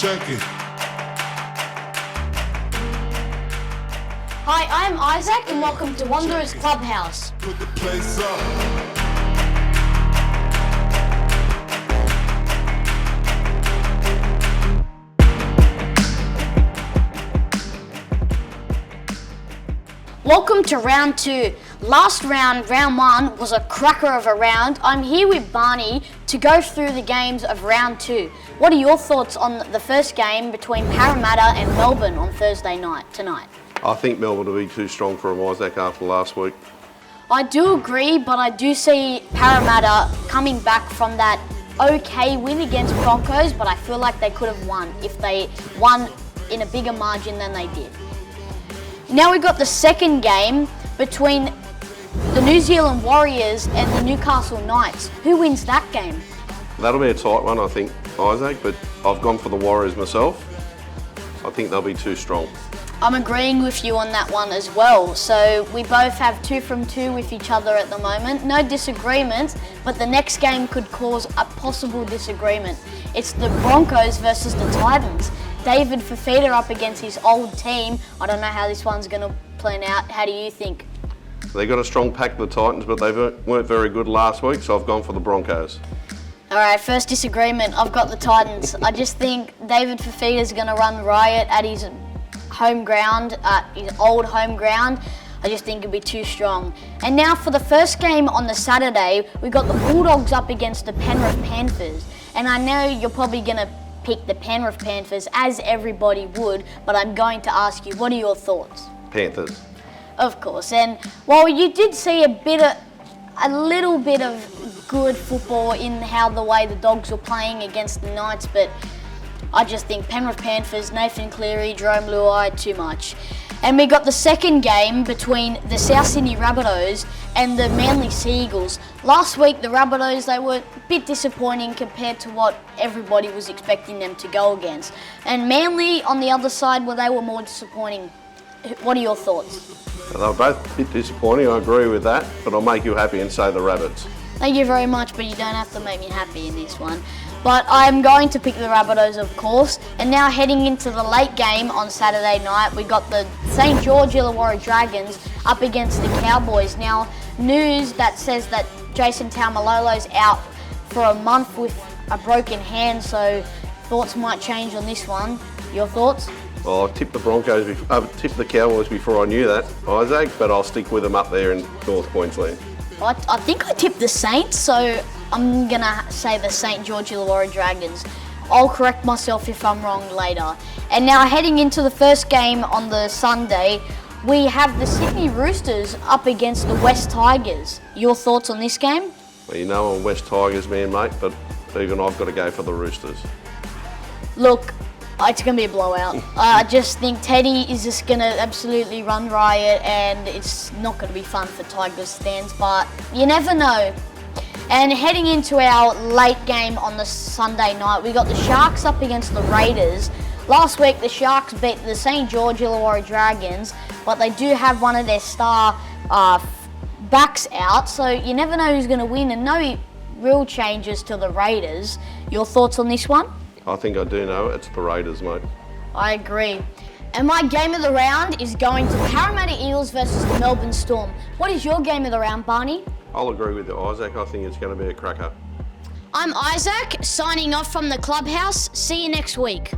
Check it. Hi, I'm Isaac and welcome to Wanderers Clubhouse. Put the place up. Welcome to round 2. Last round, round 1, was a cracker of a round. I'm here with Barney to go through the games of round 2. What are your thoughts on the first game between Parramatta and Melbourne on Thursday night tonight? I think Melbourne will be too strong for him, Isaac, after last week. I do agree, but I do see Parramatta coming back from that okay win against Broncos, but I feel like they could have won if they won in a bigger margin than they did. Now we've got the second game between the New Zealand Warriors and the Newcastle Knights. Who wins that game? That'll be a tight one, I think, Isaac, but I've gone for the Warriors myself. I think they'll be too strong. I'm agreeing with you on that one as well. So we both have 2 from 2 with each other at the moment. No disagreements, but the next game could cause a possible disagreement. It's the Broncos versus the Titans. David Fafita up against his old team. I don't know how this one's going to plan out. How do you think? They got a strong pack, the Titans, but they weren't very good last week, so I've gone for the Broncos. All right, first disagreement. I've got the Titans. I just think David Fafita's going to run riot at his home ground, his old home ground. I just think it'll be too strong. And now for the first game on the Saturday, we got the Bulldogs up against the Penrith Panthers. And I know you're probably going to pick the Penrith Panthers, as everybody would, but I'm going to ask you, what are your thoughts? Panthers. Of course, and while you did see a little bit of good football in how the way the Dogs were playing against the Knights, but I just think Penrith Panthers, Nathan Cleary, Jerome Luai, too much. And we got the second game between the South Sydney Rabbitohs and the Manly Seagulls. Last week, the Rabbitohs, they were a bit disappointing compared to what everybody was expecting them to go against. And Manly, on the other side, they were more disappointing. What are your thoughts? They were both a bit disappointing, I agree with that, but I'll make you happy and say the Rabbits. Thank you very much, but you don't have to make me happy in this one. But I'm going to pick the Rabbitohs, of course. And now heading into the late game on Saturday night, we got the St. George Illawarra Dragons up against the Cowboys. Now, news that says that Jason Taumalolo's out for a month with a broken hand, so thoughts might change on this one. Your thoughts? Well, I tipped the Cowboys before I knew that, Isaac, but I'll stick with them up there in North Queensland. I think I tipped the Saints, so I'm going to say the St. George Illawarra Dragons. I'll correct myself if I'm wrong later. And now heading into the first game on the Sunday, we have the Sydney Roosters up against the West Tigers. Your thoughts on this game? Well, you know I'm a West Tigers man, mate, but even I've got to go for the Roosters. Look, it's going to be a blowout. I just think Teddy is just going to absolutely run riot, and it's not going to be fun for Tigers fans, but you never know. And heading into our late game on the Sunday night, we got the Sharks up against the Raiders. Last week, the Sharks beat the St. George Illawarra Dragons, but they do have one of their star backs out, so you never know who's going to win, and no real changes to the Raiders. Your thoughts on this one? I think I do know. It's the Raiders, mate. I agree. And my game of the round is going to Parramatta Eels versus the Melbourne Storm. What is your game of the round, Barney? I'll agree with you, Isaac. I think it's going to be a cracker. I'm Isaac, signing off from the clubhouse. See you next week.